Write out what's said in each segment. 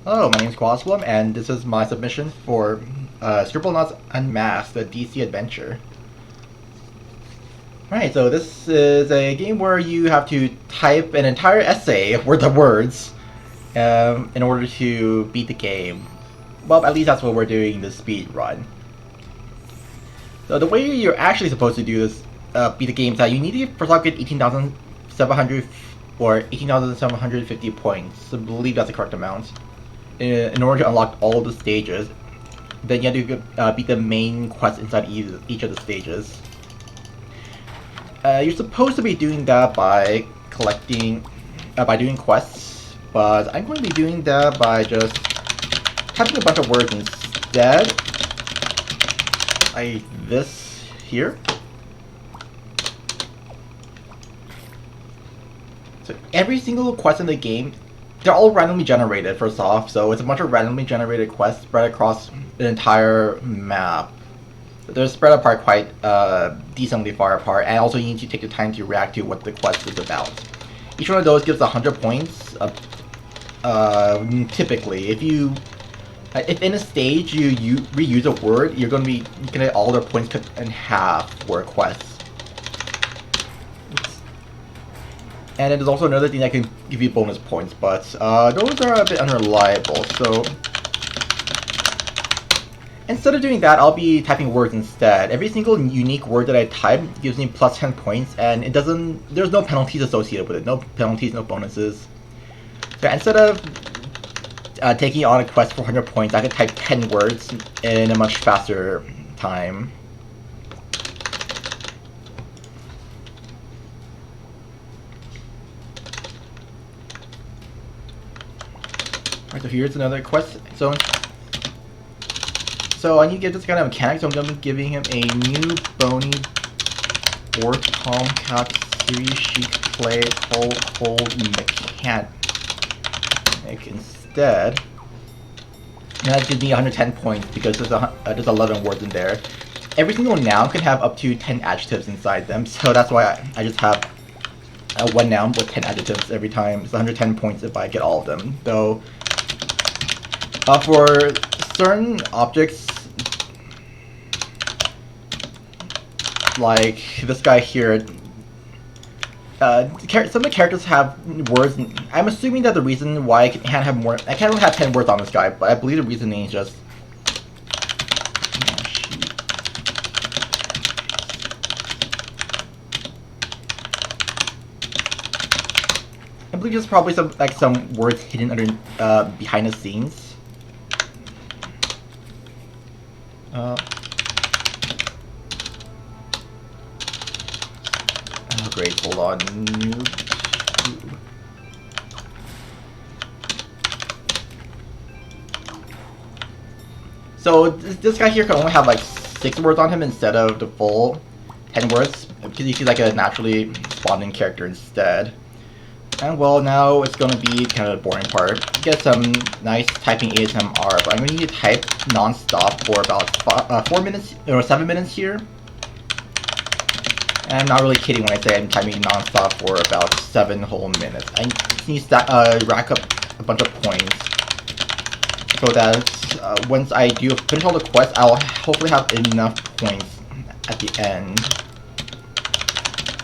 Hello, my name is Quasplum, and this is my submission for Scribblenauts Unmasked, a DC adventure. Right, so this is a game where you have to type an entire essay worth of words in order to beat the game. Well, at least that's what we're doing the speed run. So the way you're actually supposed to do this, beat the game, is that you need to first off get 18,700 or 18,750 points. I believe that's the correct amount. In order to unlock all the stages, then you have to beat the main quest inside each of the stages. You're supposed to be doing that by doing quests, but I'm going to be doing that by just typing a bunch of words instead. Like this here. So every single quest in the game, they're all randomly generated, first off, so it's a bunch of randomly generated quests spread across the entire map. They're spread apart quite decently far apart, and also you need to take the time to react to what the quest is about. Each one of those gives 100 points, typically. If in a stage you reuse a word, you're going to get all their points cut in half for a quest. And then there's also another thing that can give you bonus points, but those are a bit unreliable, so instead of doing that, I'll be typing words instead. Every single unique word that I type gives me plus 10 points, and there's no penalties associated with it. No penalties, no bonuses. So instead of taking on a quest for 100 points, I can type 10 words in a much faster time. Alright, so here's another quest zone. So I need to get this kind of mechanic, so I'm going to be giving him a new bony or Tomcat series chic play hold mechanic instead. And that gives me 110 points because there's 11 words in there. Every single noun can have up to 10 adjectives inside them, so that's why I just have one noun with 10 adjectives every time. It's 110 points if I get all of them. Though for certain objects, like this guy here, some of the characters have words. I'm assuming that the reason why I can't only have 10 words on this guy, but I believe the reasoning is just. I believe there's probably some words hidden under behind the scenes. Oh, great, hold on. So this guy here can only have like 6 words on him instead of the full 10 words, because he's like a naturally spawning character instead. And well, now it's going to be kind of the boring part. Get some nice typing ASMR, but I'm going to need to type non-stop for about 4 minutes, or 7 minutes here. And I'm not really kidding when I say I'm typing non-stop for about 7 whole minutes. I just need to rack up a bunch of points so that once I do finish all the quests, I'll hopefully have enough points at the end.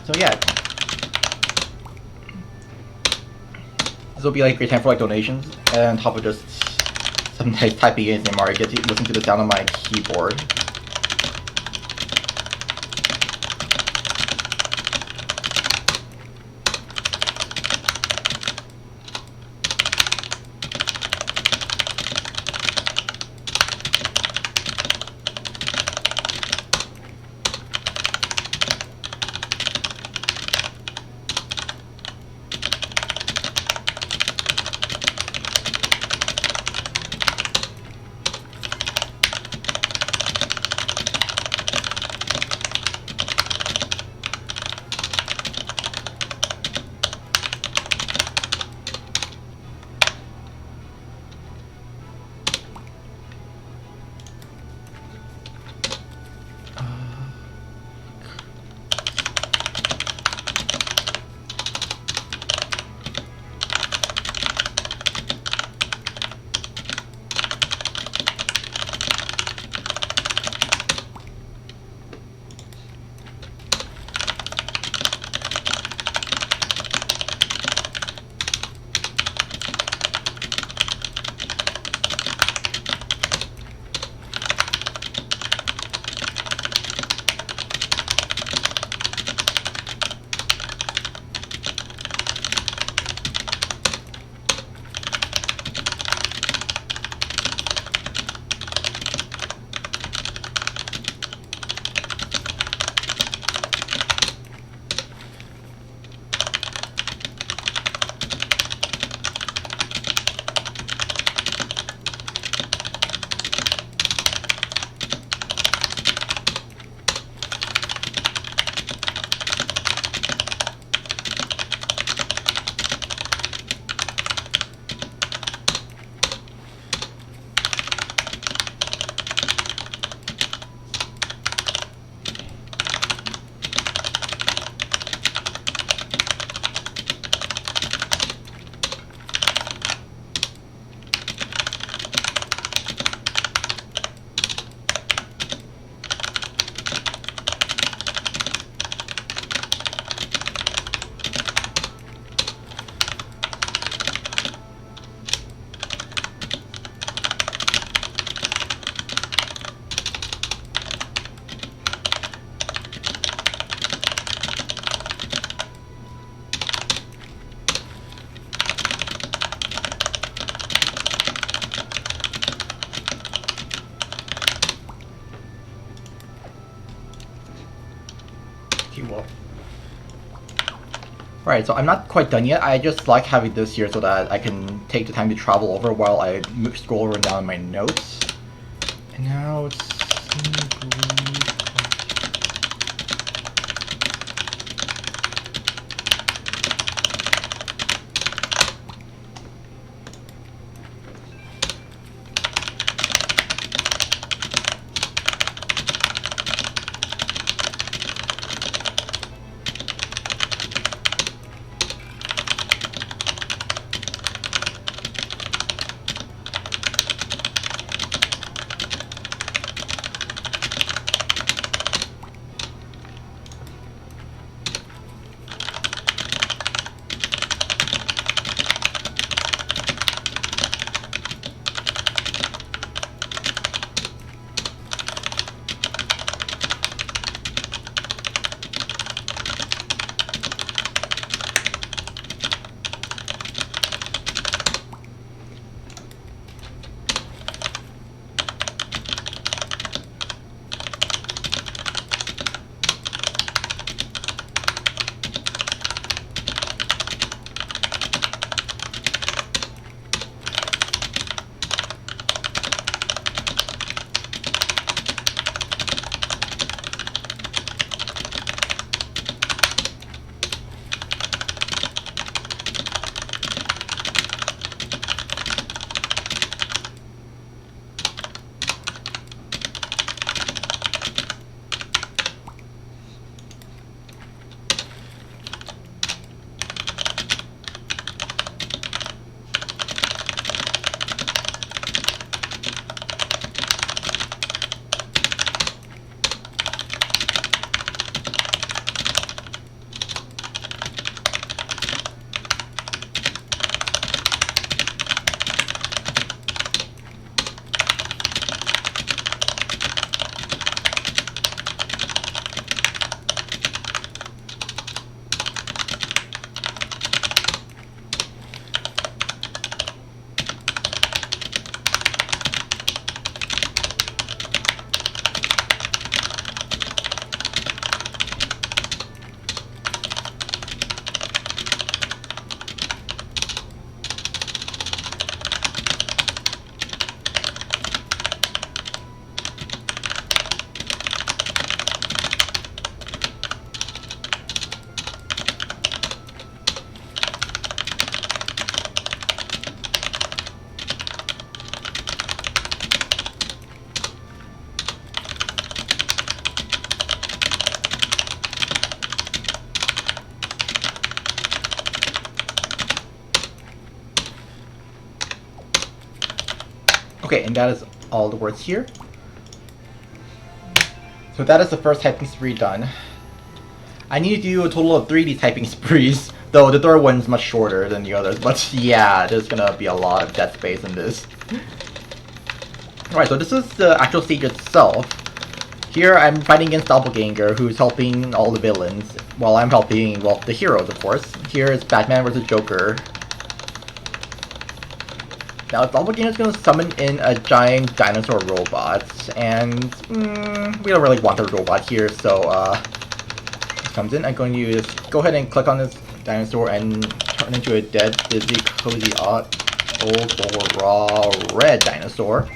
So yeah. This will be like a great time for like donations, and on top of just some nice typing ASMR, I get to listen to the sound of my keyboard. Alright, so I'm not quite done yet. I just like having this here so that I can take the time to travel over while I scroll over and down my notes. And now it's... Okay, and that is all the words here. So that is the first typing spree done. I need to do a total of 3 of these typing sprees, though the third one's much shorter than the others, but yeah, there's gonna be a lot of dead space in this. Alright, so this is the actual stage itself. Here I'm fighting against Doppelganger, who's helping all the villains, while I'm helping, well, the heroes, of course. Here is Batman vs. Joker. Now, Doppelganger's gonna summon in a giant dinosaur robot, and we don't really want the robot here, so this comes in. I'm going to just go ahead and click on this dinosaur and turn into a dead, dizzy, cozy, old, raw, red dinosaur.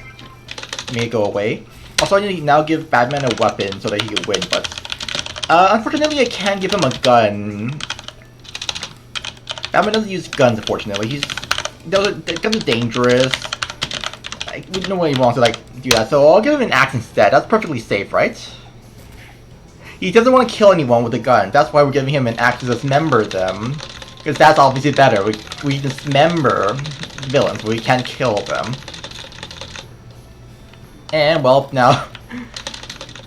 Make it go away. Also, I need to now give Batman a weapon so that he can win, but unfortunately I can't give him a gun. Batman doesn't use guns, unfortunately. Guns are dangerous. Nobody wants to, do that, so I'll give him an axe instead. That's perfectly safe, right? He doesn't want to kill anyone with a gun. That's why we're giving him an axe to dismember them. Because that's obviously better. We dismember villains, but we can't kill them. And, well, now,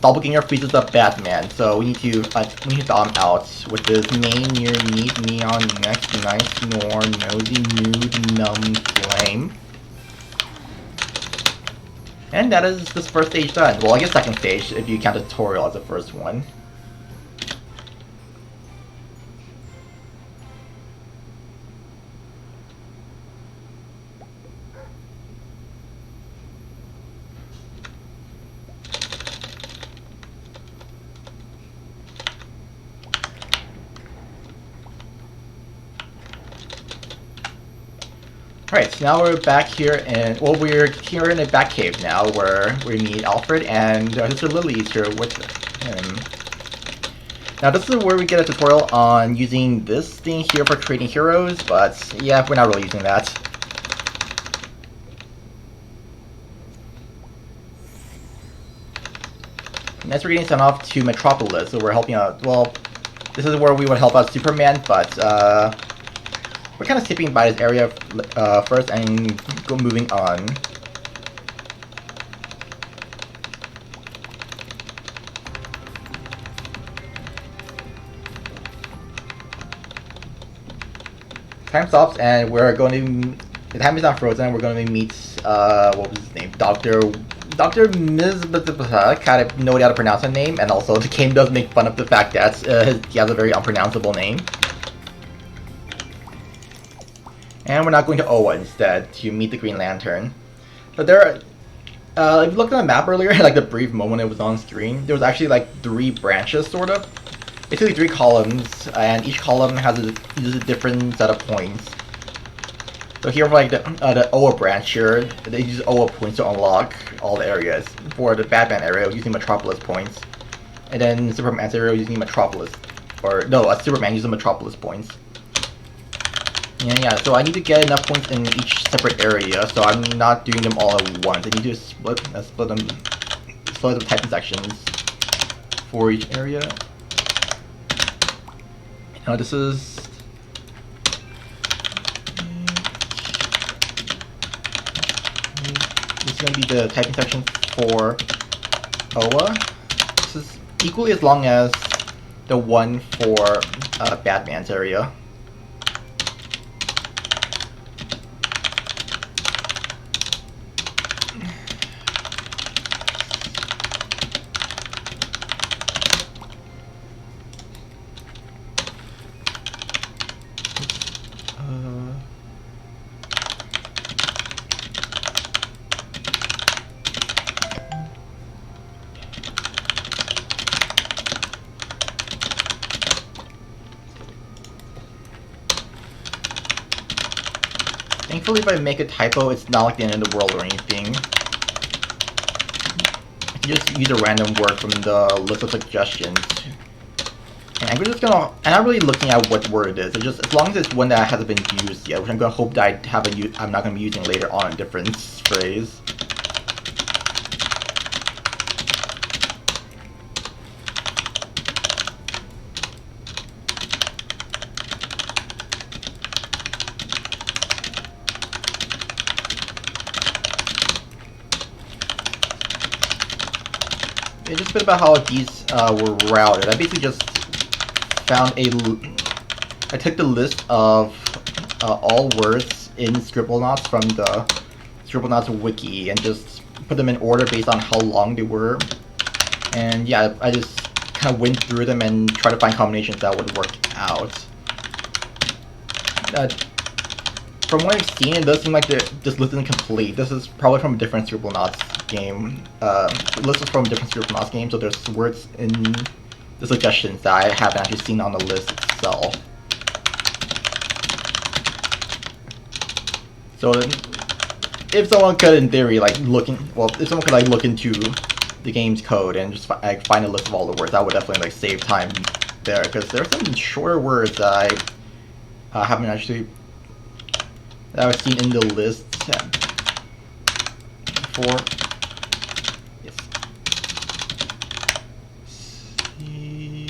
Doppelganger freezes up Batman, so we need to thaw him out with this main near neat neon next nice snore nosy nude numb flame. And that is this first stage done. Well, I guess second stage if you count the tutorial as the first one. Alright, so now we're back here and we're here in a Batcave now where we meet Alfred and Sister Lily is here with him. Now this is where we get a tutorial on using this thing here for creating heroes, but yeah, we're not really using that. Next we're getting sent off to Metropolis, so we're helping out, well, this is where we would help out Superman, but we're kind of skipping by this area first and moving on. Time stops and we're going to, the time is not frozen, we're going to meet, what was his name, Dr. Ms. kind of no idea how to pronounce her name, and also the game does make fun of the fact that he has a very unpronounceable name. And we're not going to Oa instead to meet the Green Lantern. But there are, if you looked at the map earlier, like the brief moment it was on screen, there was actually like 3 branches, sort of. Basically 3 columns, and each column uses a different set of points. So here for like the Oa branch here, they use Oa points to unlock all the areas. For the Batman area, using Metropolis points. And then Superman's area using Metropolis, or no, Superman using Metropolis points. Yeah, so I need to get enough points in each separate area, so I'm not doing them all at once. I need to split the type in sections for each area. Now this is going to be the typing section for Oa. This is equally as long as the one for Batman's area. Thankfully, if I make a typo, it's not like the end of the world or anything. I can just use a random word from the list of suggestions. And I'm just gonna, I'm not really looking at what word it is. It's just, as long as it's one that hasn't been used yet, which I'm gonna hope that I'm not gonna be using later on a different phrase. It's just a bit about how these were routed. I basically just found I took the list of all words in Scribblenauts from the Scribblenauts wiki and just put them in order based on how long they were. And yeah, I just kind of went through them and tried to find combinations that would work out. From what I've seen, it does seem like this list isn't complete. This is probably from a different Scribblenauts game. The list is from a different Scribblenauts game, so there's words in the suggestions that I haven't actually seen on the list itself. So if someone could, in theory, like if someone could like look into the game's code and just find a list of all the words, that would definitely like save time there, because there are some shorter words that I haven't actually that I've seen in the list before. Yes. CZ.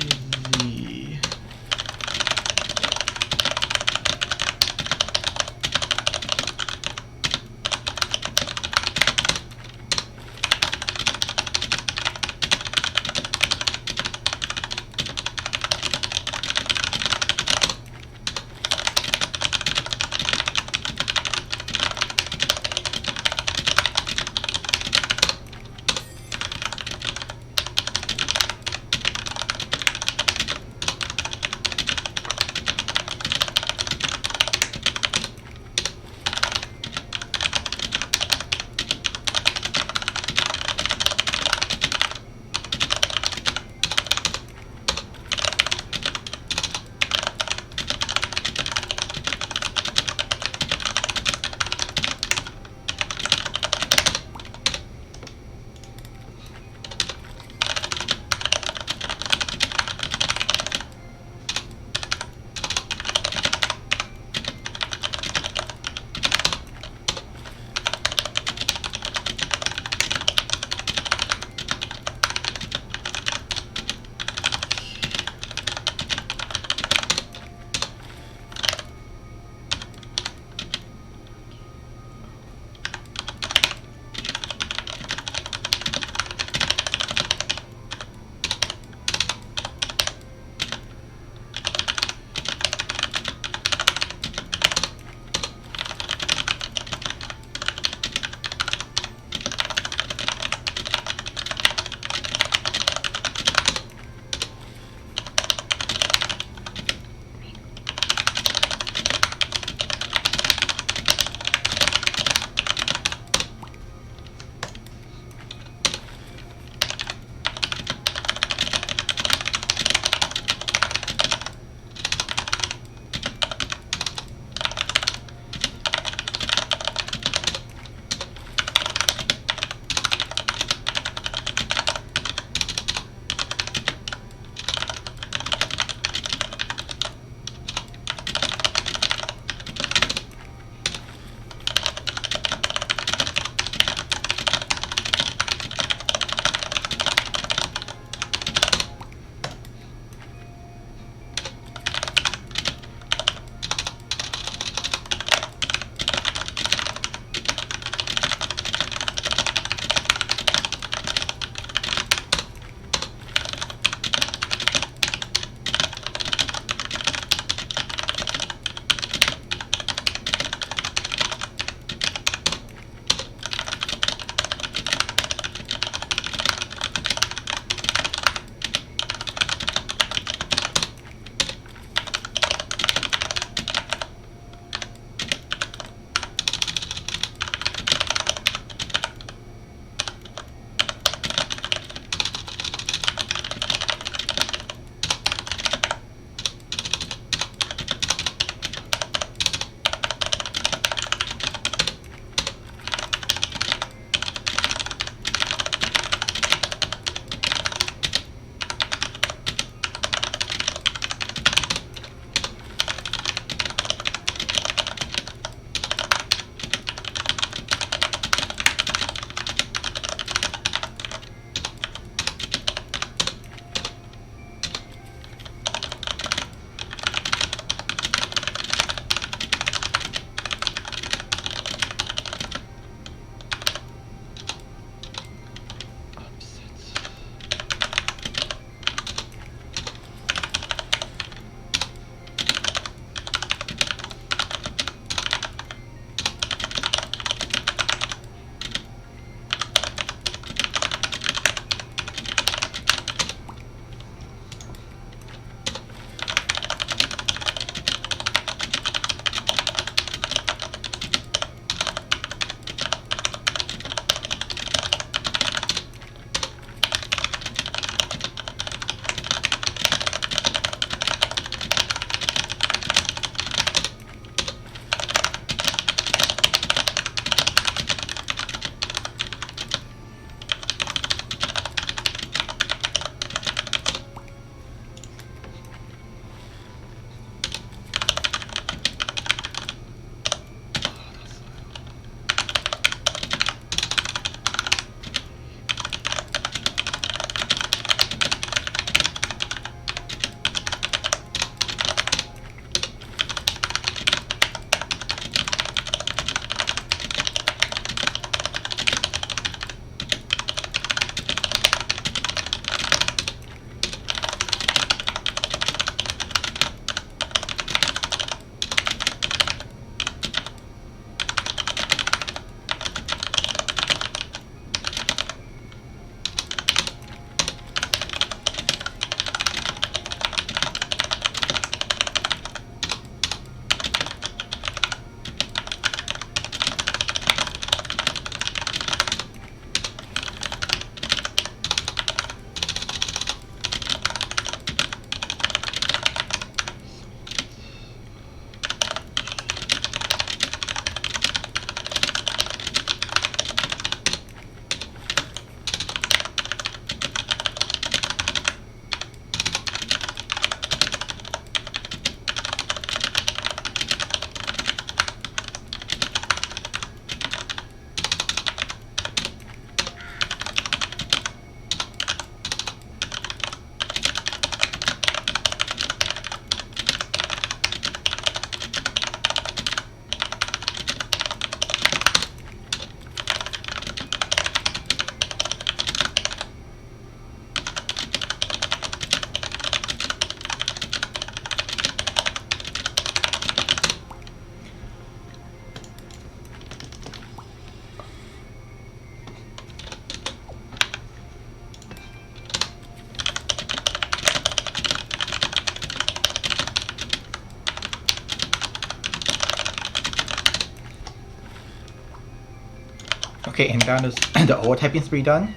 Okay, and that is the O typing spree done.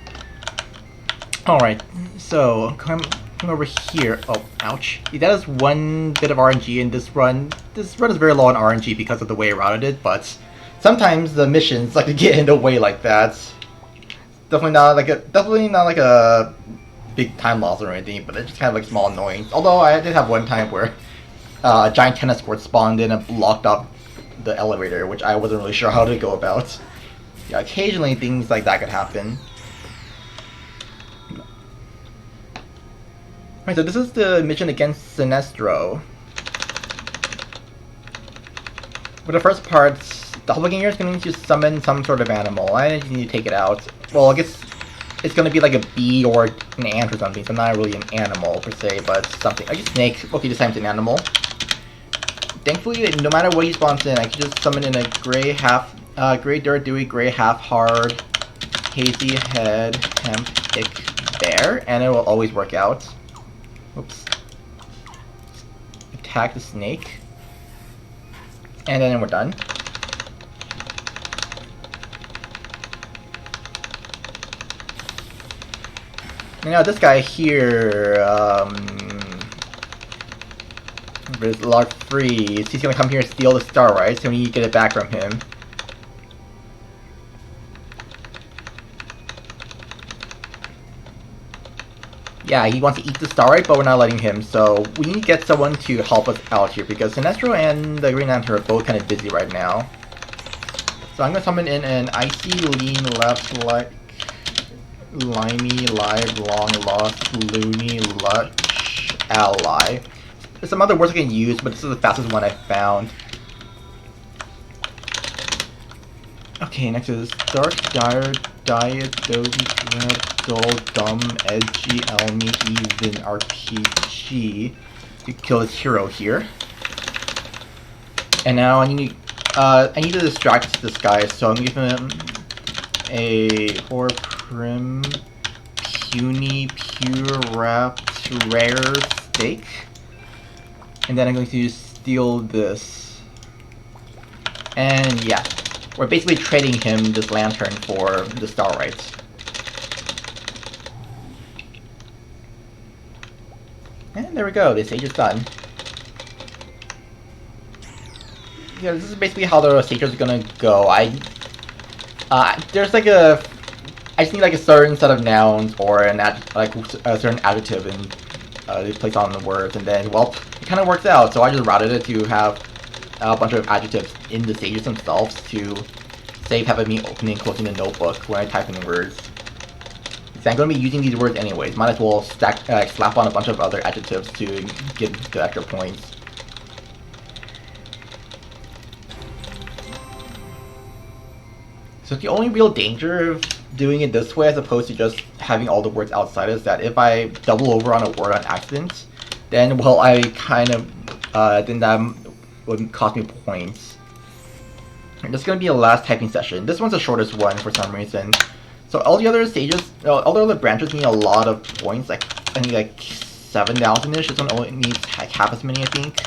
Alright, so come over here. Oh, ouch. That is one bit of RNG in this run. This run is very low on RNG because of the way I routed it, but sometimes the missions like to get in the way like that. Definitely not like a big time loss or anything, but it's just kind of like small annoyance. Although I did have one time where a giant tennis court spawned in and blocked up the elevator, which I wasn't really sure how to go about. Yeah, occasionally things like that could happen. Right, so this is the mission against Sinestro. For the first part, the doppelganger is going to summon some sort of animal. I just need to take it out. Well, I guess it's going to be like a bee or an ant or something, so not really an animal per se, but something. Like a snake. Okay, this time it's an animal. Thankfully, no matter what he spawns in, I can just summon in a gray dirt dewy, gray half hard, hazy head, hemp, ick, bear, and it will always work out. Oops. Attack the snake. And then we're done. And now this guy here, there's a lot free. So he's gonna come here and steal the star, right? So we need to get it back from him. Yeah, he wants to eat the starlight, but we're not letting him, so we need to get someone to help us out here, because Sinestro and the Green Lantern are both kind of busy right now. So I'm going to summon in an icy, lean, left, like, limey, live, long, lost, loony, lush, ally. There's some other words I can use, but this is the fastest one I found. Okay, next is dark, dire, diet, dozy, dread, dull, dumb, edgy, elmy, even, RPG to kill this hero here. And now I need to distract this guy, so I'm giving him a or prim, puny, pure wrapped, rare steak. And then I'm going to steal this. And yeah. We're basically trading him this lantern for the starlight. And there we go, the stage is done. Yeah, this is basically how the stages are gonna go. There's like I just need like a certain set of nouns or a certain adjective and place on the words, and then, well, it kind of works out. So I just routed it to have a bunch of adjectives in the stages themselves to save having me opening and closing the notebook when I type in words. So I'm going to be using these words anyways. Might as well slap on a bunch of other adjectives to get the extra points. So the only real danger of doing it this way as opposed to just having all the words outside is that if I double over on a word on accident, then, well, then that would cost me points. And this is going to be a last typing session. This one's the shortest one for some reason. So all the other stages, all the other branches need a lot of points, like I think like 7,000-ish. This one only needs like half as many, I think.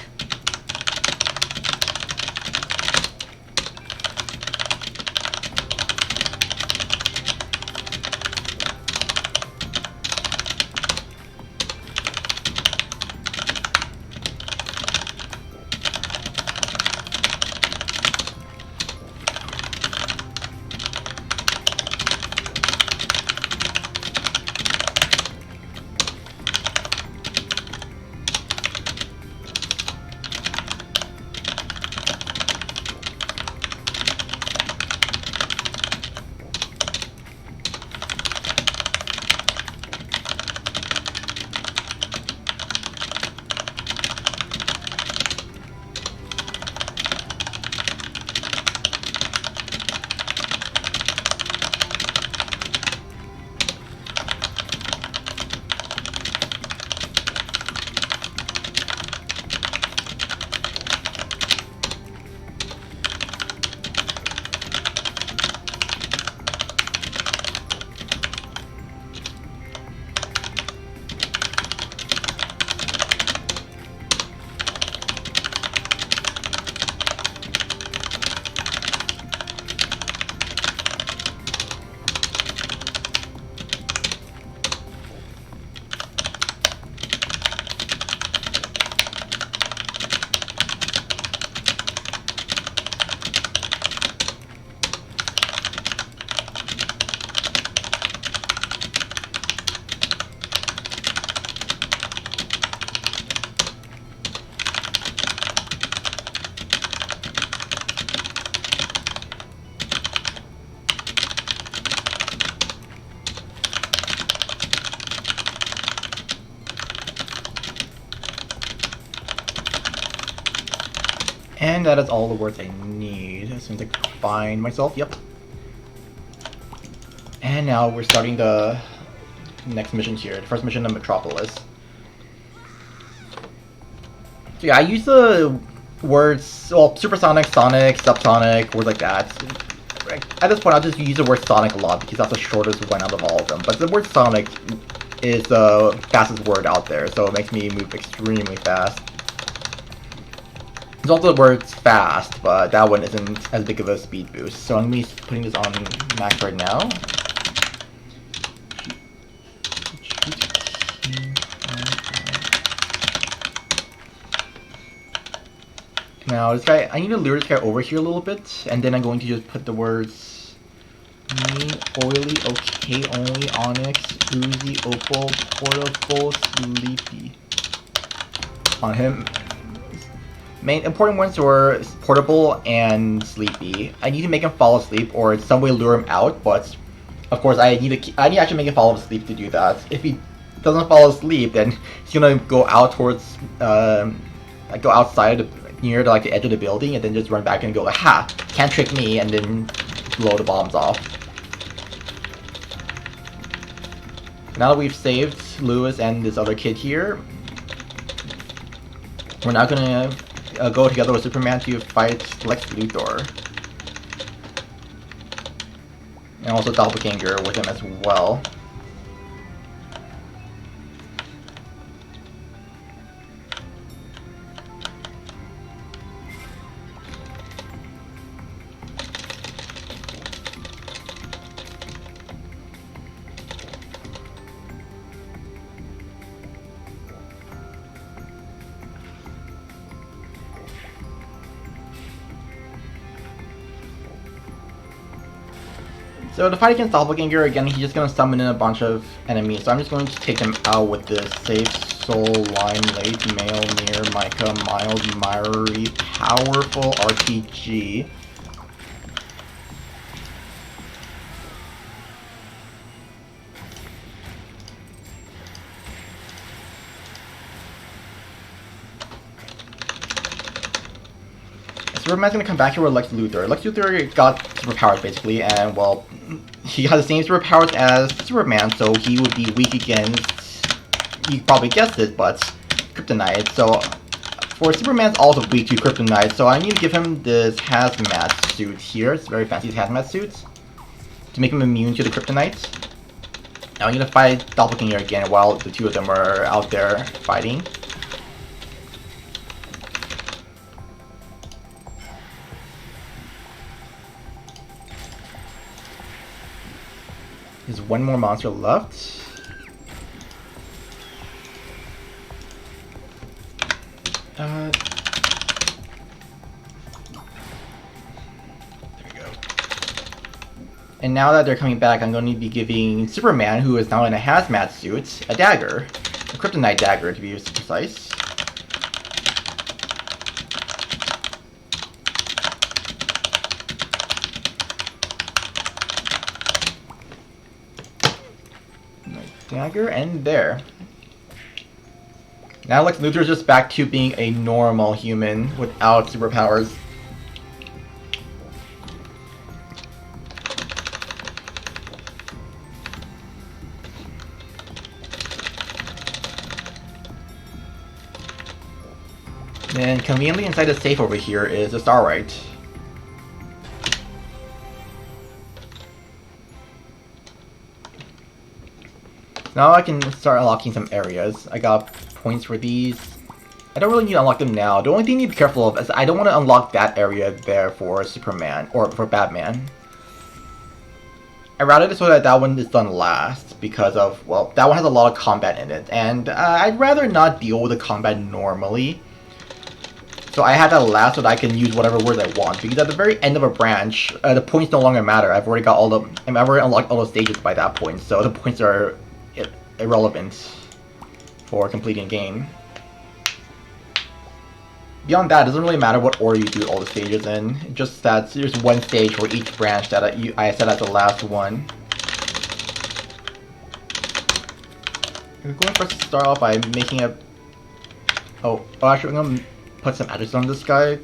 And that is all the words I need. As soon as I find myself, yep. And now we're starting the next mission here. The first mission of Metropolis. So yeah, I use the words, well, supersonic, sonic, subsonic, words like that. At this point, I'll just use the word sonic a lot because that's the shortest one out of all of them. But the word sonic is the fastest word out there, so it makes me move extremely fast. There's also the word fast, but that one isn't as big of a speed boost. So I'm going to be putting this on max right now. Now this guy, I need to lure this guy over here a little bit, and then I'm going to just put the words me, oily, okay, only, onyx, oozy, opal, portable, sleepy on him. Main important ones were portable and sleepy. I need to make him fall asleep or in some way lure him out, but of course I need to actually make him fall asleep to do that. If he doesn't fall asleep, then he's gonna go out towards go outside near like the edge of the building and then just run back and go, ha, can't trick me, and then blow the bombs off. Now that we've saved Lewis and this other kid here, we're now gonna go together with Superman to fight Lex Luthor. And also Doppelganger with him as well. So to fight against Doppelganger, again, he's just going to summon in a bunch of enemies. So I'm just going to take them out with this Save Soul, Lime, Late, Mail, Near, Micah, Mild, Miry, Powerful RPG. Superman's gonna come back here with Lex Luthor. Lex Luthor got superpowers basically, and well, he has the same superpowers as Superman, so he would be weak against, you probably guessed it, but kryptonite. So for Superman's also weak to kryptonite, so I need to give him this hazmat suit here. It's a very fancy hazmat suit to make him immune to the kryptonite. Now I'm gonna fight Doppelganger again while the two of them are out there fighting. There's one more monster left. There we go. And now that they're coming back, I'm going to be giving Superman, who is now in a hazmat suit, a dagger. A kryptonite dagger, to be precise. Dagger, and there. Now Lex Luthor's just back to being a normal human without superpowers. And conveniently inside the safe over here is a Starlight. Now I can start unlocking some areas. I got points for these. I don't really need to unlock them now. The only thing you need to be careful of is I don't want to unlock that area there for Superman, or for Batman. I routed it so that that one is done last, because of, well, that one has a lot of combat in it, and I'd rather not deal with the combat normally. So I had that last so that I can use whatever words I want, because at the very end of a branch, the points no longer matter. I've already unlocked all the stages by that point, so the points are irrelevant for completing a game. Beyond that, it doesn't really matter what order you do all the stages in, just that there's one stage for each branch that I set as the last one. I'm going first to start off by making a... Oh, actually I'm going to put some address on this guy.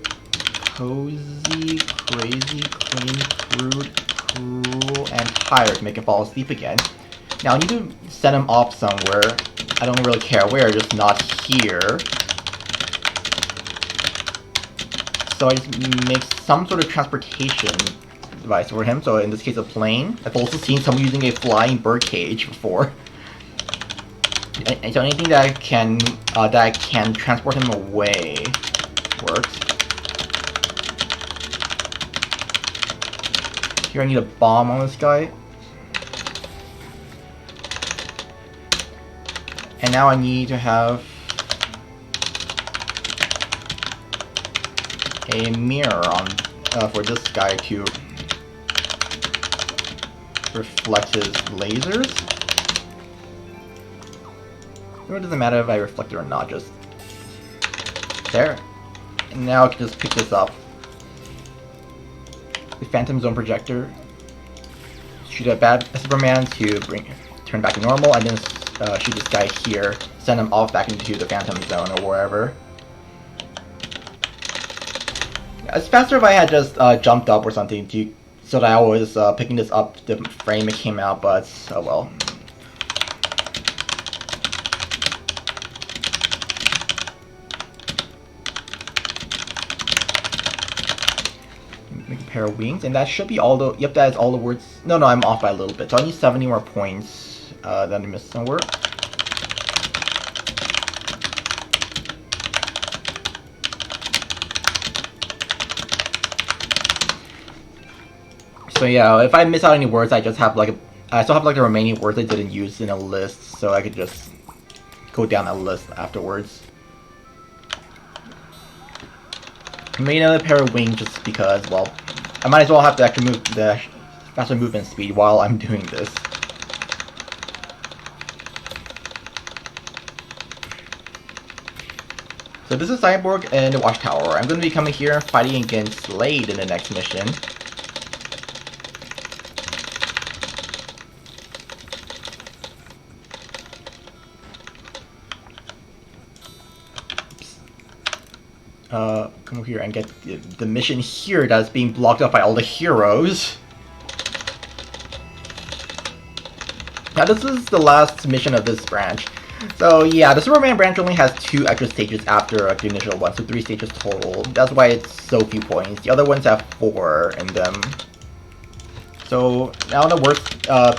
cozy, crazy, clean, crude, cruel, and tired to make him fall asleep again. Now I need to send him off somewhere. I don't really care where, just not here. So I just make some sort of transportation device for him. So in this case, a plane. I've also seen someone using a flying bird cage before. And so anything that I can transport him away works. Here I need a bomb on this guy. And now I need to have a mirror on for this guy to reflect his lasers. It doesn't matter if I reflect it or not, just there. And now I can just pick this up. The Phantom Zone projector. Shoot a Superman to turn back to normal, and then shoot this guy here, send him off back into the Phantom Zone or wherever. It's faster if I had just jumped up or something so that I was picking this up the frame it came out, but oh well. Make a pair of wings, and that should be all the. Yep, that is all the words. No, I'm off by a little bit. So I need 70 more points that I missed somewhere. So yeah, if I miss out any words, I just have like I still have like the remaining words I didn't use in a list, so I could just go down that list afterwards. I made another pair of wings just because, well, I might as well have to actually move the faster movement speed while I'm doing this. So this is Cyborg and the Watchtower. I'm going to be coming here and fighting against Slade in the next mission. Come over here and get the mission here that's being blocked up by all the heroes. Now this is the last mission of this branch. So yeah, the Superman branch only has 2 extra stages after the initial one, so 3 stages total. That's why it's so few points. The other ones have 4 in them. So now the words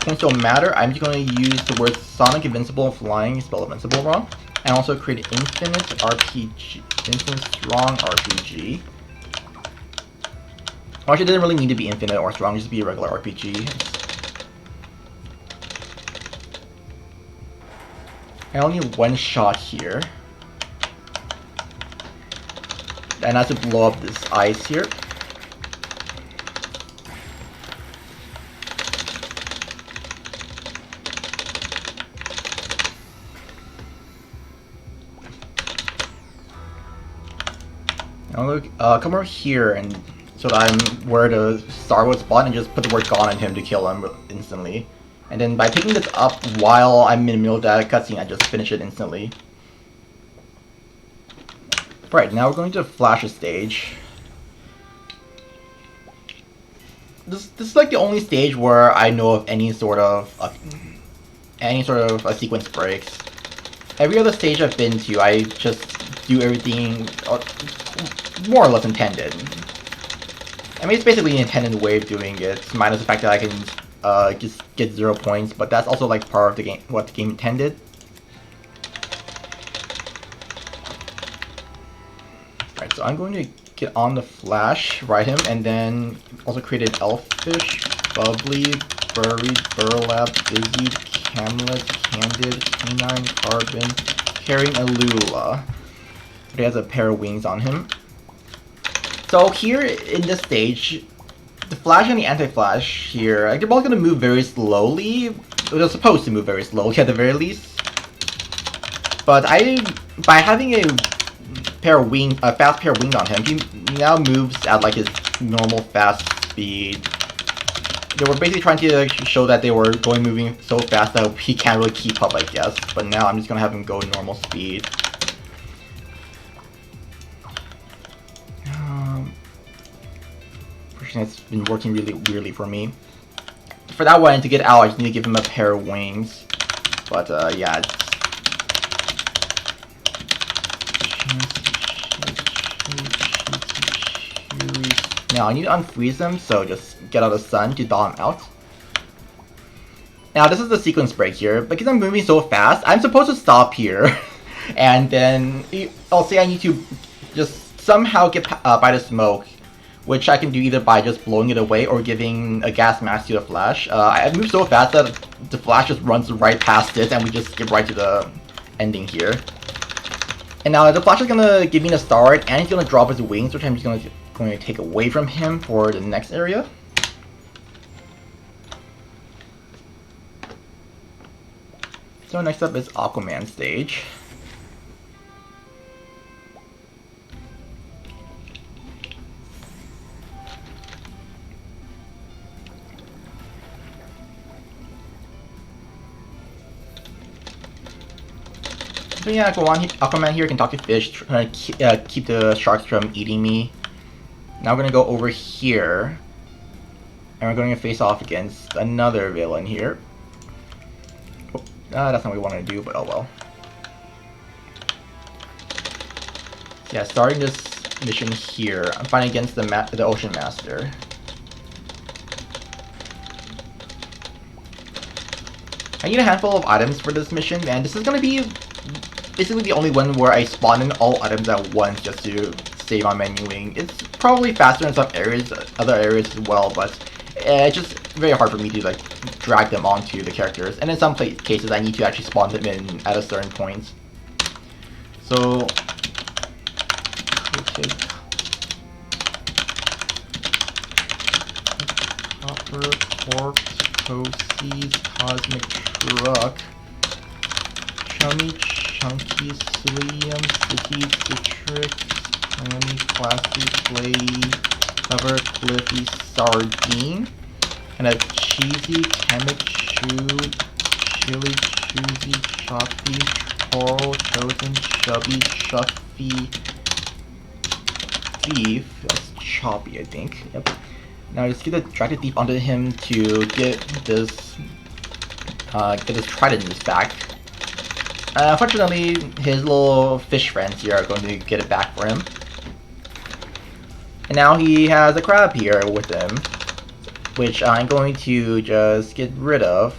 points don't matter. I'm just going to use the words Sonic, Invincible, Flying, spell Invincible wrong, and also create Infinite RPG, Infinite Strong RPG. Well, actually, it doesn't really need to be infinite or strong, just be a regular RPG. I only need 1 shot here. And I have to blow up this ice here. Now come over here and so that I'm where the star would spawn and just put the word "gone" on him to kill him instantly. And then by picking this up while I'm in the middle of that cutscene, I just finish it instantly. Right, now we're going to Flash stage. This is like the only stage where I know of any sort of a sequence breaks. Every other stage I've been to, I just do everything more or less intended. I mean, it's basically the intended way of doing it, minus the fact that I can just get 0 points, but that's also like part of the game, what the game intended. Right, so I'm going to get on the Flash, ride him, and then also create an Elfish, Bubbly, Buried, Burlap, Busy, Camlet, Candid, Canine, Carbon, carrying a Lula. He has a pair of wings on him. So here in this stage, the Flash and the Anti-Flash here, they're both going to move very slowly. They're supposed to move very slowly at the very least. But by having a fast pair of wings on him, he now moves at like his normal fast speed. They were basically trying to show that they were moving so fast that he can't really keep up, I guess. But now I'm just going to have him go normal speed. Unfortunately, it's been working really weirdly for me. For that one, to get out, I just need to give him a pair of wings. But, yeah. Now, I need to unfreeze him, so just get out of the sun to thaw him out. Now, this is the sequence break here. Because I'm moving so fast, I'm supposed to stop here. And then, I'll say I need to just somehow get by the smoke. Which I can do either by just blowing it away or giving a gas mask to the Flash. I move so fast that the Flash just runs right past it and we just skip right to the ending here. And now the Flash is going to give me the start and he's going to drop his wings, which I'm just going to take away from him for the next area. So next up is Aquaman stage. So yeah, Aquaman here can talk to fish, trying to keep the sharks from eating me. Now we're gonna go over here, and we're going to face off against another villain here. Oh, that's not what we wanted to do, but oh well. Yeah, starting this mission here, I'm fighting against the Ocean Master. I need a handful of items for this mission, and this is gonna be basically the only one where I spawn in all items at once just to save on menuing. It's probably faster in some areas, other areas as well, but it's just very hard for me to like drag them onto the characters. And in some cases, I need to actually spawn them in at a certain point. So, okay. Copper, Corpse, Proceeds, Cosmic Truck, Chummy, Chunky, Psyllium, Sticky, Citrix, Miami, Classy, Clay, Cover, Cliffy, Sardine, and a Cheesy, Chemic, Chew, Chili, Choosy, Choppy, Coral, Chosen, Chubby, Chuffy, Thief. That's Choppy, I think. Yep. Now just drag the thief onto him to get this trident in his back. Unfortunately, his little fish friends here are going to get it back for him. And now he has a crab here with him, which I'm going to just get rid of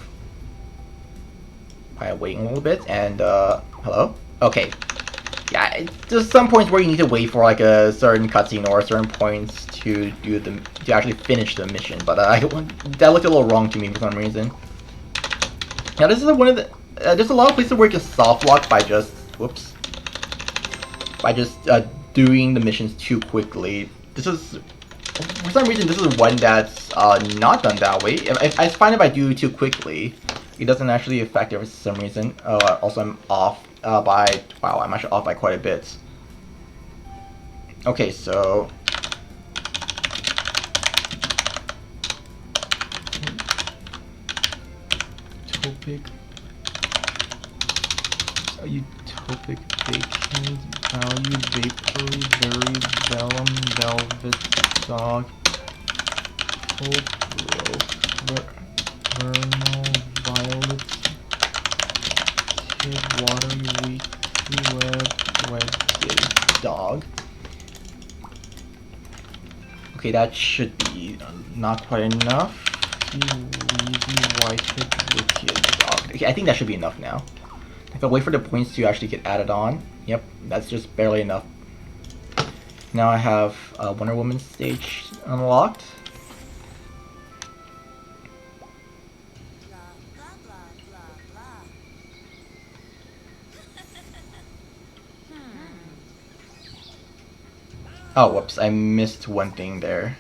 by waiting a little bit. And hello? Okay. Yeah, there's some points where you need to wait for like a certain cutscene or certain points to actually finish the mission, but that looked a little wrong to me for some reason. Now this is one of the there's a lot of places where you can soft lock by just doing the missions too quickly. This is, for some reason, this is one that's not done that way. I find if I do too quickly, it doesn't actually affect it for some reason. Also, I'm off by, wow, I'm actually off by quite a bit. Okay, so Topic, Utopic, Bacon, Value, Vapory, Berry, Vellum, Velvet, Dog, Vernal, Violet, Kid, Watery, Weekly, Red Day, Dog. Okay, that should be not quite enough. Weezy, Whitehead, Wicked, Dog. Okay, I think that should be enough now. If I wait for the points to actually get added on, yep, that's just barely enough. Now I have Wonder Woman stage unlocked. Oh, whoops, I missed one thing there.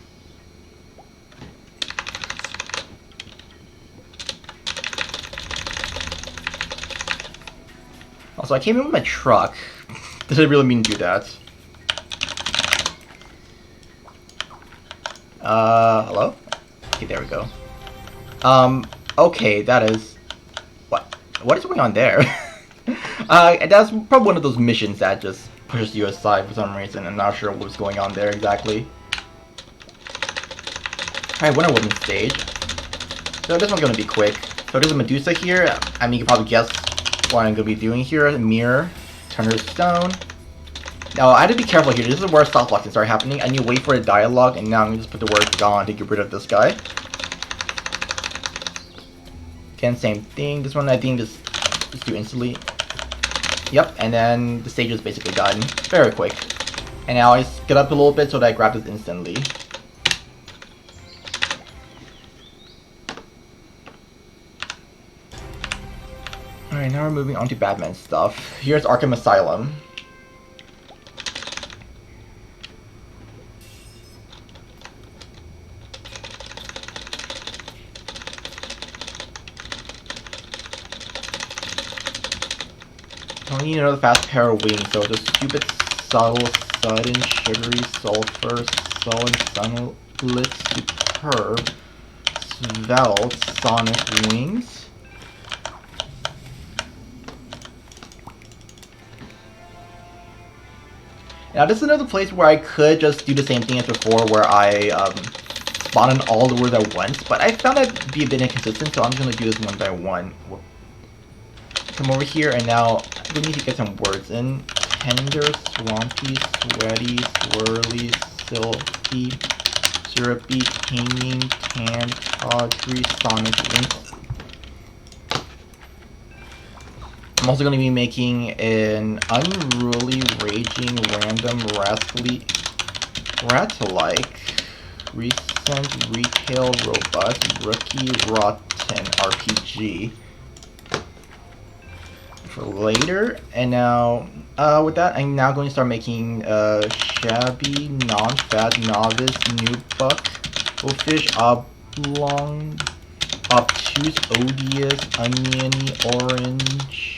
Also, I came in with my truck. Didn't really mean to do that. Hello? Okay, there we go. Okay, that is... What is going on there? That's probably one of those missions that just pushes you aside for some reason. I'm not sure what's going on there exactly. Alright, Wonder Woman stage. So this one's gonna be quick. So there's a Medusa here. I mean, you can probably guess what I'm gonna be doing here. Mirror, Turner's Stone. Now, I have to be careful here. This is where softlock can start happening. I need to wait for a dialogue, and now I'm gonna just put the word gone to get rid of this guy. Again, same thing. This one I think just do instantly. Yep, and then the stage is basically done. Very quick. And now I get up a little bit so that I grab this instantly. Alright, now we're moving on to Batman stuff. Here's Arkham Asylum. I need another fast pair of wings, so just stupid, subtle, sudden, sugary, sulfur, sullen, sunless, superb, svelte, sonic wings. Now this is another place where I could just do the same thing as before, where I spawn in all the words at once, but I found that to be a bit inconsistent, so I'm just going to do this one by one. Come over here, and now we need to get some words in. Tender, swampy, sweaty, swirly, silky, syrupy, hanging, tan, tawdry, sonic wings. I'm also going to be making an unruly, raging, random, rascally, rat-like, recent, retail, robust, rookie, rotten RPG for later. And now, with that, I'm now going to start making shabby, non-fat, novice, new buck, oafish, oblong, obtuse, odious, oniony, orange.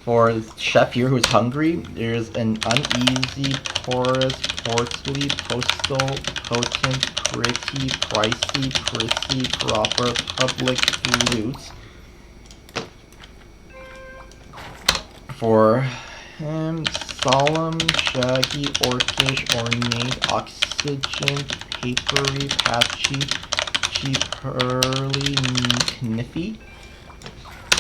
For chef here who's hungry, there's an uneasy, porous, portly, postal, potent, pretty, pricey, prissy, proper, public, flutes. For him, solemn, shaggy, orcish, ornate, oxygen, papery, patchy, cheap, pearly, kniffy.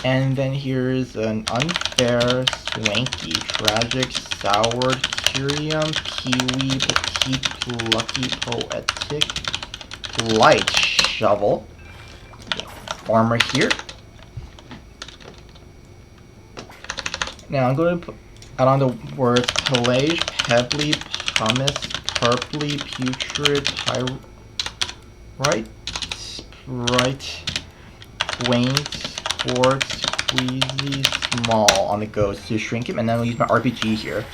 And then here's an unfair, swanky, tragic, soured, curium, kiwi, petite, plucky, poetic, light, shovel, farmer here. Now I'm going to put out on the words pelage, pebbly, pumice, purply, putrid, quaint, sports, queasy, small on the ghost to shrink him, and then I'll use my RPG here.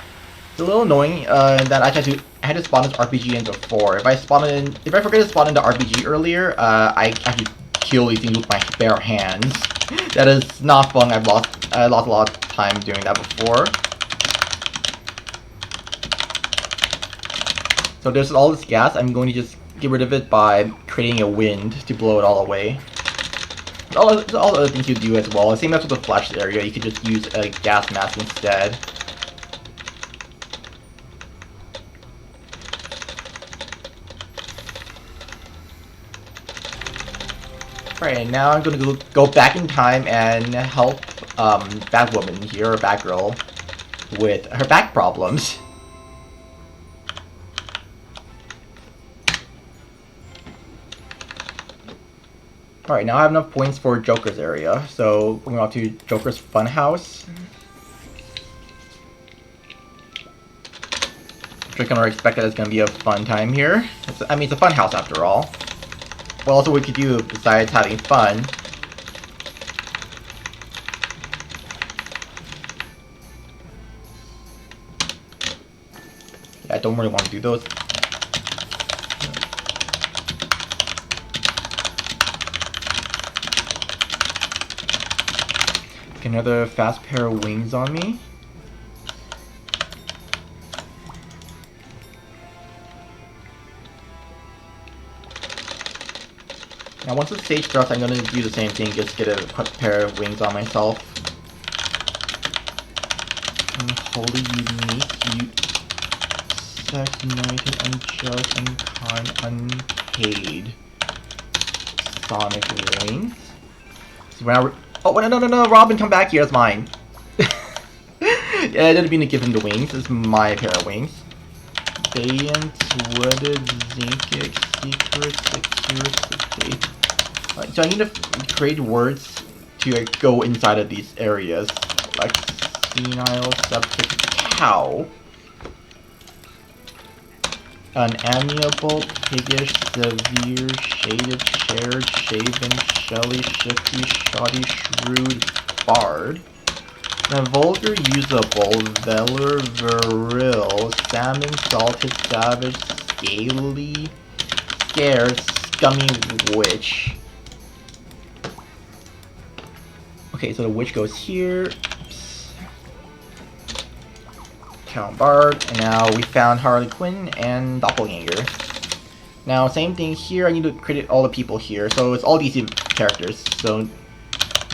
It's a little annoying that I had to spawn this RPG in before. If I forget to spawn in the RPG earlier, I actually kill these things with my bare hands. That is not fun. I lost a lot of time doing that before. So there's all this gas. I'm going to just get rid of it by creating a wind to blow it all away. All the other things you do as well. Same as with the flash area, you could just use a gas mask instead. Alright, now I'm going to go back in time and help Batwoman here, or Batgirl, with her back problems. Alright, now I have enough points for Joker's area, so we're going to Joker's Funhouse. Which I can already expect that it's going to be a fun time here. I mean, it's a fun house after all. What else we could do besides having fun? Yeah, I don't really want to do those. Get another fast pair of wings on me. Now once the stage starts, I'm going to do the same thing, just get a quick pair of wings on myself. Unholy, unique, sex, united, unjust, unkind, paid Sonic wings. So now oh no, Robin, come back here, it's mine. Yeah, I didn't mean to give him the wings, it's my pair of wings. Bayant, Wooded, Zinkic, Secret, Security. So I need to create words to go inside of these areas. Like senile, septic, cow. An amiable, piggish, severe, shaded, shared, shaven, shelly, shifty, shoddy, shrewd, bard. A vulgar, usable, velar, viril, salmon, salted, savage, scaly, scared, scummy witch. Okay, so the witch goes here. Oops. Count Bard, and now we found Harley Quinn and Doppelganger. Now, same thing here, I need to create all the people here, so it's all these characters. So,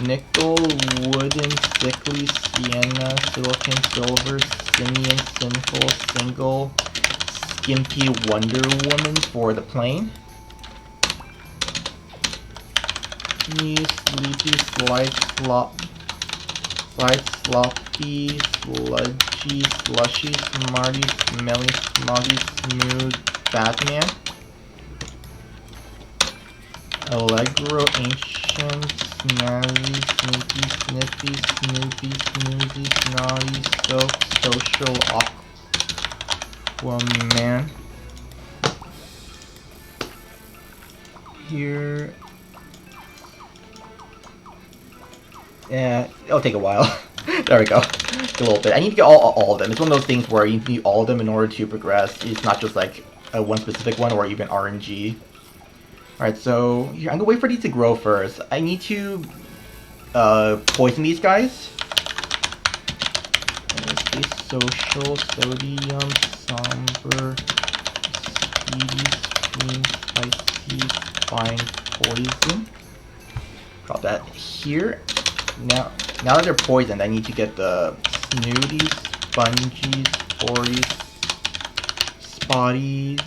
Nickel, Wooden, Sickly, Sienna, Silicon, Silver, Simian, Sinful, Single, Skimpy, Wonder Woman for the plane. Sleepy, Slide, Sloppy, Sludgy, Slushy, Smarty, Smelly, Smoggy, Smooth, Batman. Allegro, Ancient, Snazzy, Sneaky, Snippy, Snoopy, Snoozy, Snotty, Soap, Social, Aquaman. Here. Yeah, it'll take a while. There we go. A little bit. I need to get all of them. It's one of those things where you need all of them in order to progress. It's not just like one specific one or even RNG. Alright, so here, I'm gonna wait for these to grow first. I need to poison these guys. Social, sodium, somber, speedy, stream, spicy, fine, poison. Drop that here. Now that they're poisoned, I need to get the snooties, spongies, spories, spotty,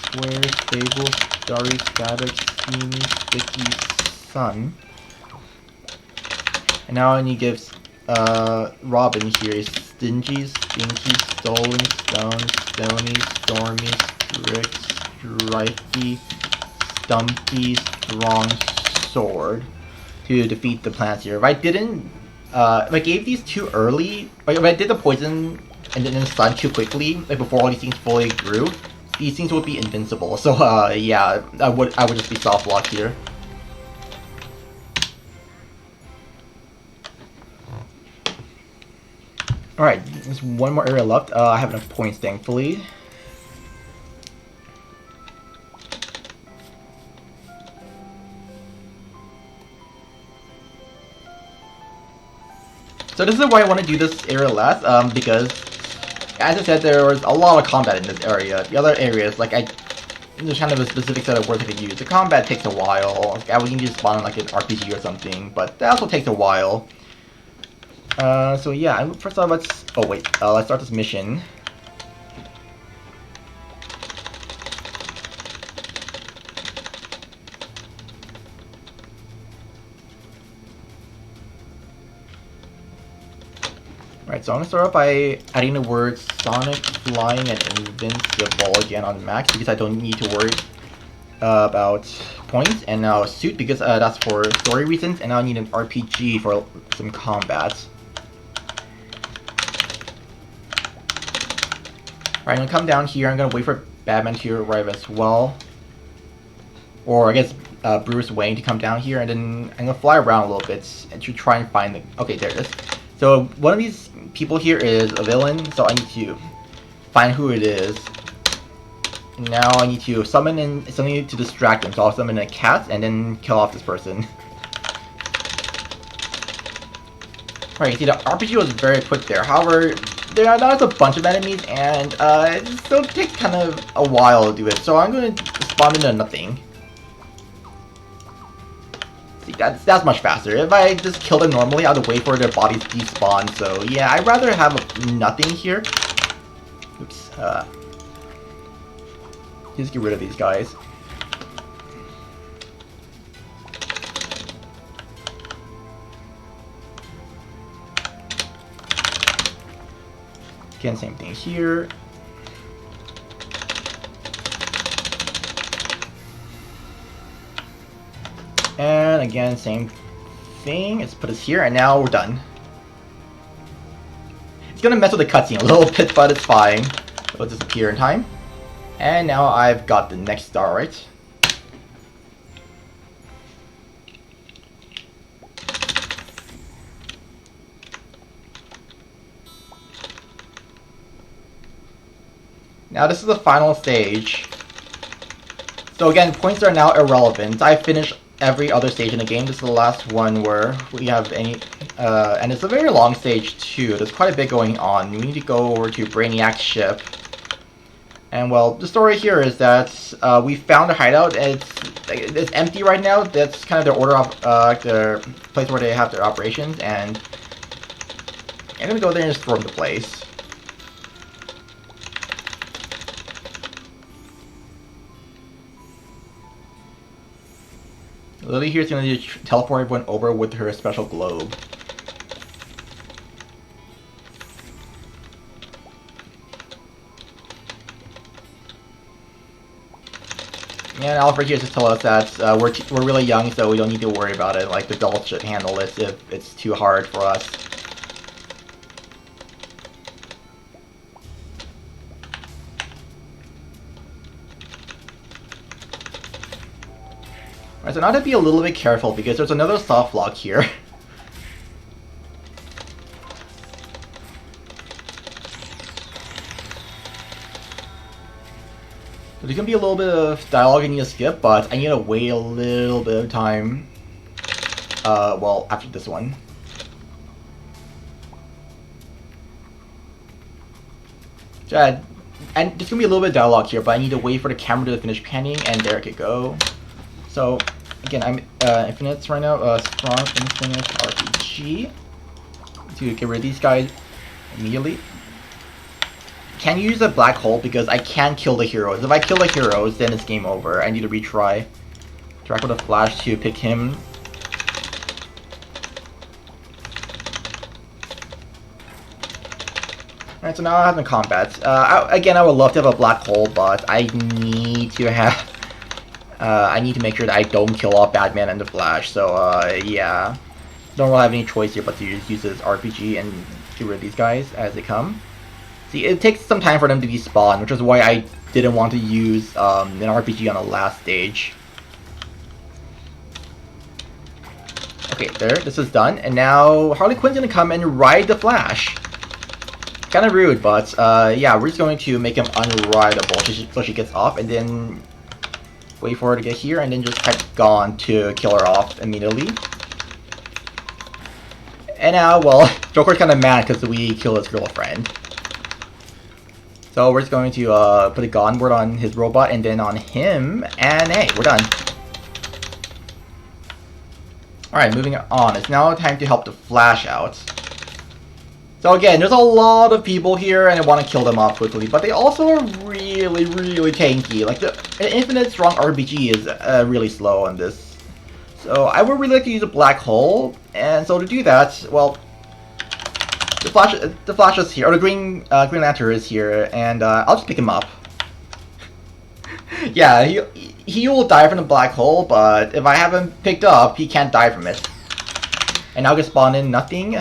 square, stable, starry, static, steamy, sticky, sun. And now I need to give Robin here stingy, stinky, stolen, stone, stony, stormy, strict, stripey, stumpy, strong sword to defeat the plants here. If I didn't, if I gave these too early, like if I did the poison and then the sun too quickly, like before all these things fully grew, these things would be invincible. So yeah, I would just be soft locked here. Alright, there's one more area left. I have enough points, thankfully. So this is why I want to do this area last, because, as I said, there was a lot of combat in this area. The other areas, like, there's kind of a specific set of words I could use. The combat takes a while. Like, I would need to spawn on, like, an RPG or something, but that also takes a while. So yeah, first off, let's start this mission. Alright, so I'm gonna start off by adding the words Sonic, Flying, and Invincible again on max because I don't need to worry about points, and now Suit because that's for story reasons, and now I need an RPG for some combat. Alright, I'm gonna come down here. I'm gonna wait for Batman to arrive as well. Or I guess Bruce Wayne to come down here, and then I'm gonna fly around a little bit and to try and find the. Okay, there it is. So one of these people here is a villain, so I need to find who it is. Now I need to summon in something to distract him, so I'll summon a cat and then kill off this person. Alright, you see the RPG was very quick there. However, there are not a bunch of enemies, and it still takes kind of a while to do it. So I'm going to spawn into nothing. See, that's much faster. If I just kill them normally, I have to wait for their bodies to despawn. So yeah, I'd rather have nothing here. Oops. Just get rid of these guys. Again, same thing here. And again, same thing. Let's put this here, and now we're done. It's gonna mess with the cutscene a little bit, but it's fine. It'll disappear in time. And now I've got the next star, right? Now this is the final stage. So again, points are now irrelevant. I finished every other stage in the game. This is the last one where we have any... and it's a very long stage too. There's quite a bit going on. We need to go over to Brainiac's ship. And well, the story here is that we found a hideout. It's empty right now. That's kind of the order of the place where they have their operations. And I'm gonna go there and just storm the place. Lily here is going to teleport everyone over with her special globe. And Alfred here just tells us that we're really young, so we don't need to worry about it. Like, the adults should handle this if it's too hard for us. Alright, so now to be a little bit careful because there's another soft lock here. So there's gonna be a little bit of dialogue I need to skip, but I need to wait a little bit of time. Well, after this one. So, and there's gonna be a little bit of dialogue here, but I need to wait for the camera to finish panning, and there it could go. So, again, I'm Infinites right now, strong Infinite RPG, to get rid of these guys immediately. Can't use a black hole because I can't kill the heroes. If I kill the heroes, then it's game over. I need to retry. Interact with a flash to pick him. Alright, so now I have the combat. Again, I would love to have a black hole, but I need to have... I need to make sure that I don't kill off Batman and the Flash, so yeah. Don't really have any choice here but to just use this RPG and get rid of these guys as they come. See, it takes some time for them to despawn, which is why I didn't want to use an RPG on the last stage. Okay, there, this is done, and now Harley Quinn's gonna come and ride the Flash. Kind of rude, but yeah, we're just going to make him unrideable so she gets off, and then wait for her to get here, and then just type gone to kill her off immediately. And now, well, Joker's kind of mad because we killed his girlfriend. So we're just going to put a gone word on his robot and then on him, and hey, we're done. Alright, moving on. It's now time to help the Flash out. So again, there's a lot of people here and I want to kill them off quickly, but they also are really, really tanky. Like, the Infinite Strong RPG is really slow on this. So I would really like to use a black hole, and so to do that, well, the Flash is here, or the Green Lantern is here, and I'll just pick him up. Yeah, he will die from the black hole, but if I have him picked up, he can't die from it. And now I can spawn in nothing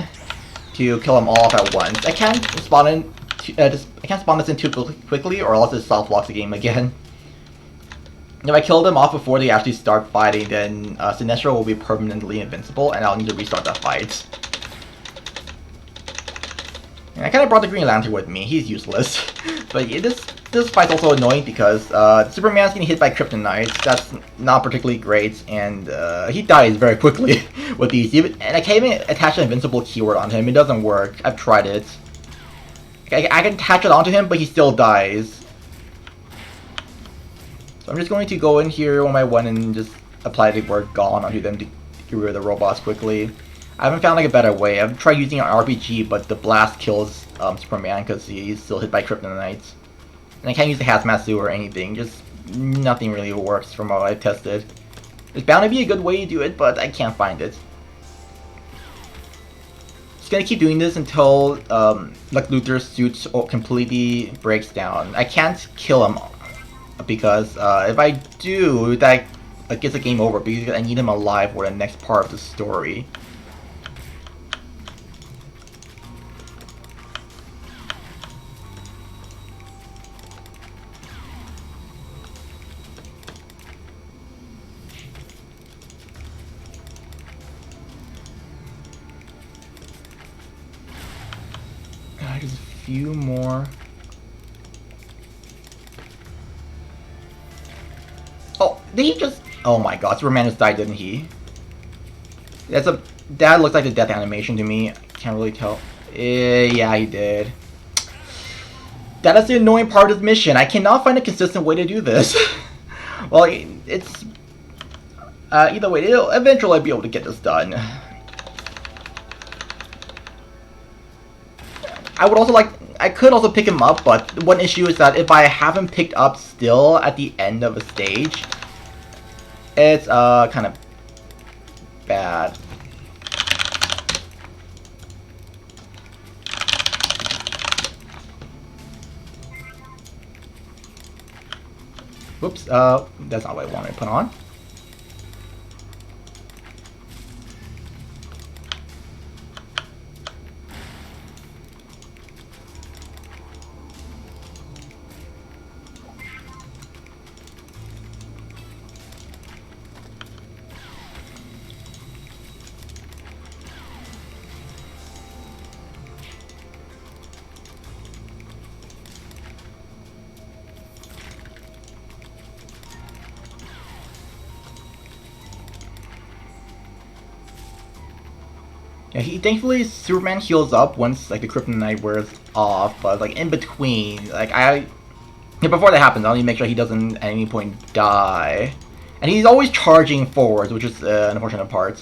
to kill them all off at once. I can't spawn in. I can't spawn this in too quickly, or else it soft locks the game again. If I kill them off before they actually start fighting, then Sinestro will be permanently invincible, and I'll need to restart that fight. And I kind of brought the Green Lantern with me. He's useless, but yeah, this fight's also annoying because Superman's getting hit by kryptonite. That's not particularly great, and he dies very quickly with these. And I can't even attach an invincible keyword on him. It doesn't work. I've tried it. I can attach it onto him, but he still dies. So I'm just going to go in here one by one and just apply the word gone onto them to get rid of the robots quickly. I haven't found like a better way. I've tried using an RPG, but the blast kills Superman because he's still hit by kryptonite. And I can't use the hazmat suit or anything. Just nothing really works from what I've tested. There's bound to be a good way to do it, but I can't find it. just gonna keep doing this until like Luther's suit completely breaks down. I can't kill him because if I do, that gets the game over because I need him alive for the next part of the story. Just a few more. Oh, did he just... Oh my god, Superman just died, didn't he? That looks like a death animation to me. I can't really tell. Yeah, he did. That is the annoying part of this mission. I cannot find a consistent way to do this. Well, it's... either way, eventually I'll be able to get this done. I could also pick him up, but one issue is that if I have him picked up still at the end of a stage, it's kind of bad. Whoops, that's not what I wanted to put on. Yeah, thankfully Superman heals up once like the kryptonite wears off, but like in between, like before that happens, I'll need to make sure he doesn't at any point die. And he's always charging forwards, which is an unfortunate part.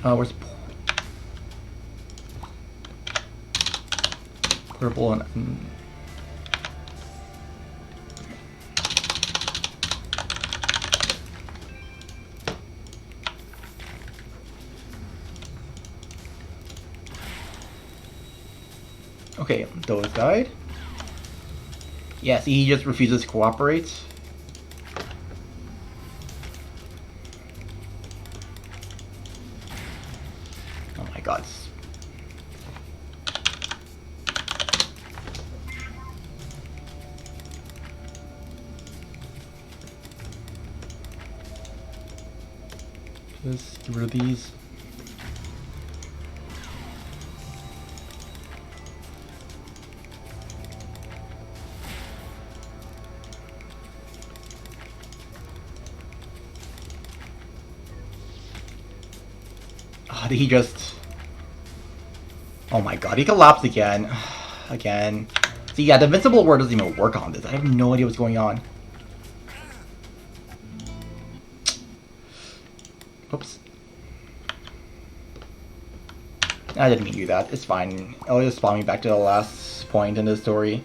Where's purple and... Okay, those died. Yeah, see, he just refuses to cooperate. Oh my god. Just get rid of these. Did he just... Oh my god, he collapsed again. Again. See, yeah, the invincible word doesn't even work on this. I have no idea what's going on. Oops. I didn't mean to do that. It's fine. It'll just spawn me back to the last point in the story.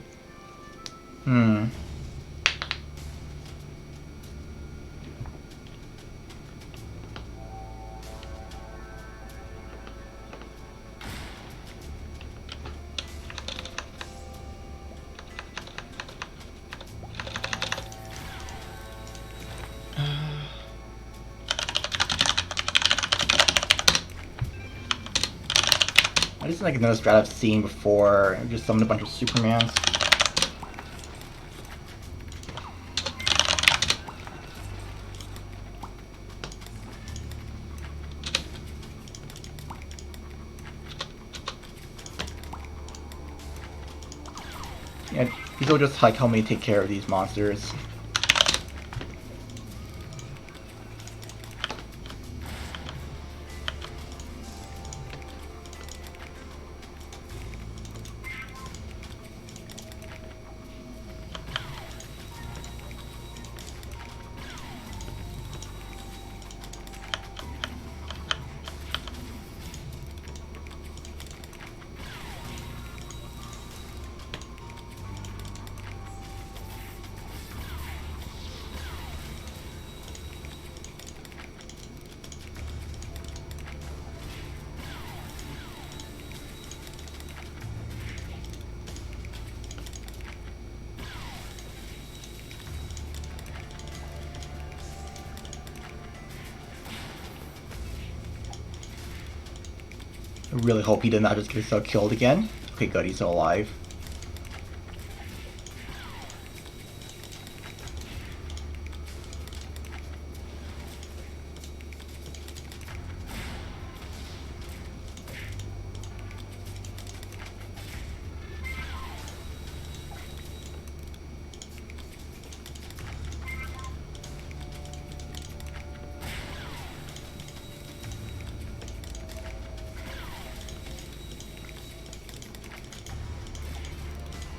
This is like another strat I've seen before. I just summoned a bunch of Supermans. Yeah, these will just like help me take care of these monsters. really hope he did not just get himself killed again. Okay, good, he's still alive.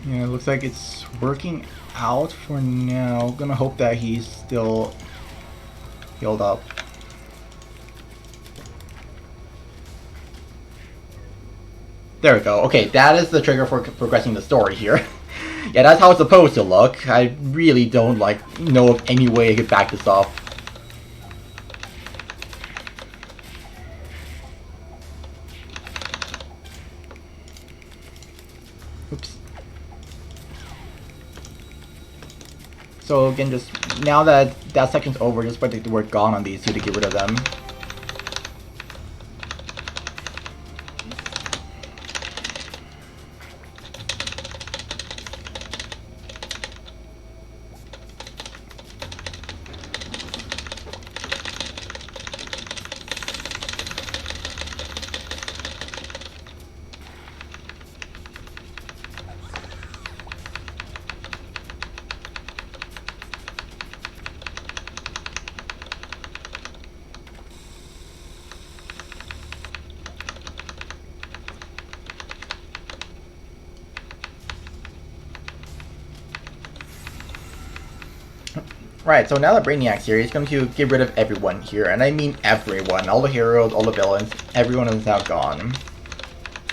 Yeah, it looks like it's working out for now. Gonna hope that he's still healed up. There we go. Okay, that is the trigger for progressing the story here. Yeah, that's how it's supposed to look. I really don't know of any way I could back this up. Oops. So again, just now that that section's over, just put the word gone on these two to get rid of them. Right, so now the Brainiac's here, he's going to get rid of everyone here, and I mean everyone. All the heroes, all the villains, everyone is now gone.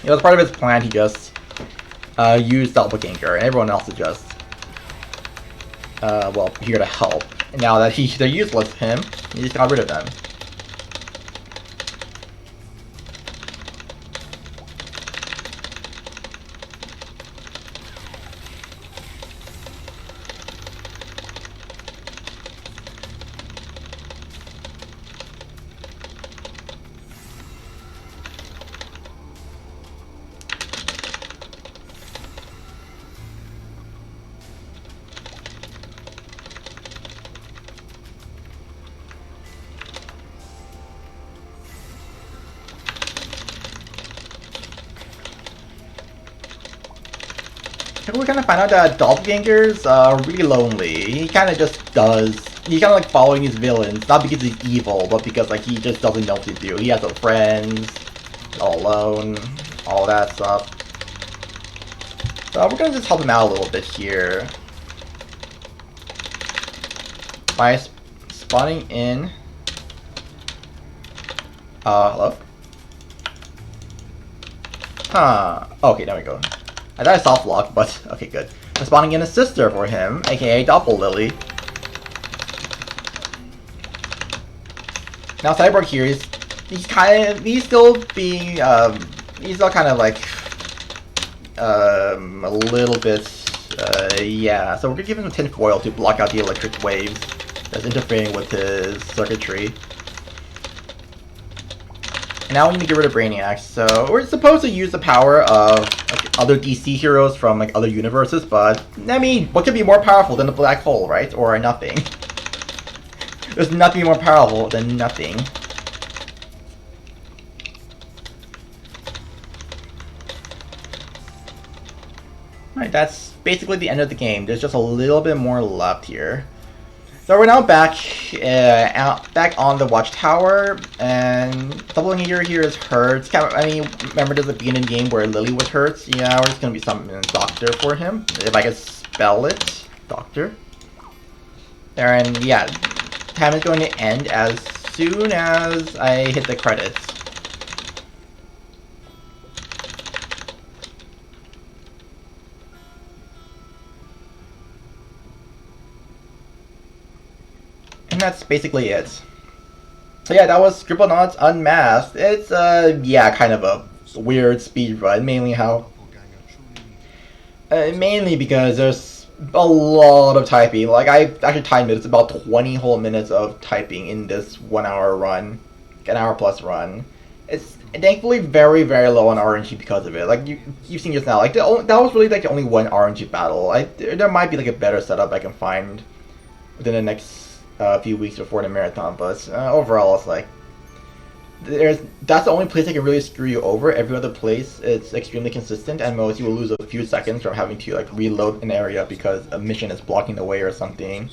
You know, as part of his plan, he just used Doppelganger, and everyone else is just, well, here to help. And now that they're useless to him, he just got rid of them. We're gonna find out that Doppelganger's really lonely. He kind of just does. He's kind of like following his villains, not because he's evil, but because like he just doesn't know what to do. He has no friends, all alone, all that stuff. So we're gonna just help him out a little bit here by spawning in. Hello? Huh. Okay, there we go. I thought I soft locked, but okay, good. I'm spawning in a sister for him, aka Doppel Lily. Now Cyborg here he's still being he's still kind of like a little bit yeah. So we're gonna give him tin foil to block out the electric waves that's interfering with his circuitry. Now we need to get rid of Brainiac, so we're supposed to use the power of other DC heroes from like other universes, but I mean, what could be more powerful than the black hole, right? Or nothing. There's nothing more powerful than nothing. Alright, that's basically the end of the game. There's just a little bit more left here. So we're now back back on the Watchtower, and Doppelganger here is hurt. I mean, remember there's a beginning game where Lily was hurt? Yeah, we're just gonna be summoning Doctor for him, if I can spell it. Doctor. There, and yeah, time is going to end as soon as I hit the credits. And that's basically it. So yeah, that was Scribblenauts Unmasked. It's yeah, kind of a weird speed run, mainly mainly because there's a lot of typing. Like I actually timed it. It's about 20 whole minutes of typing in this 1 hour run, an hour plus run. It's thankfully very low on RNG because of it. Like you've seen just now, like that was really like the only one RNG battle. There might be like a better setup I can find within the next few weeks before the marathon, but overall it's like that's the only place that can really screw you over. Every other place it's extremely consistent, and most you will lose a few seconds from having to like reload an area because a mission is blocking the way or something.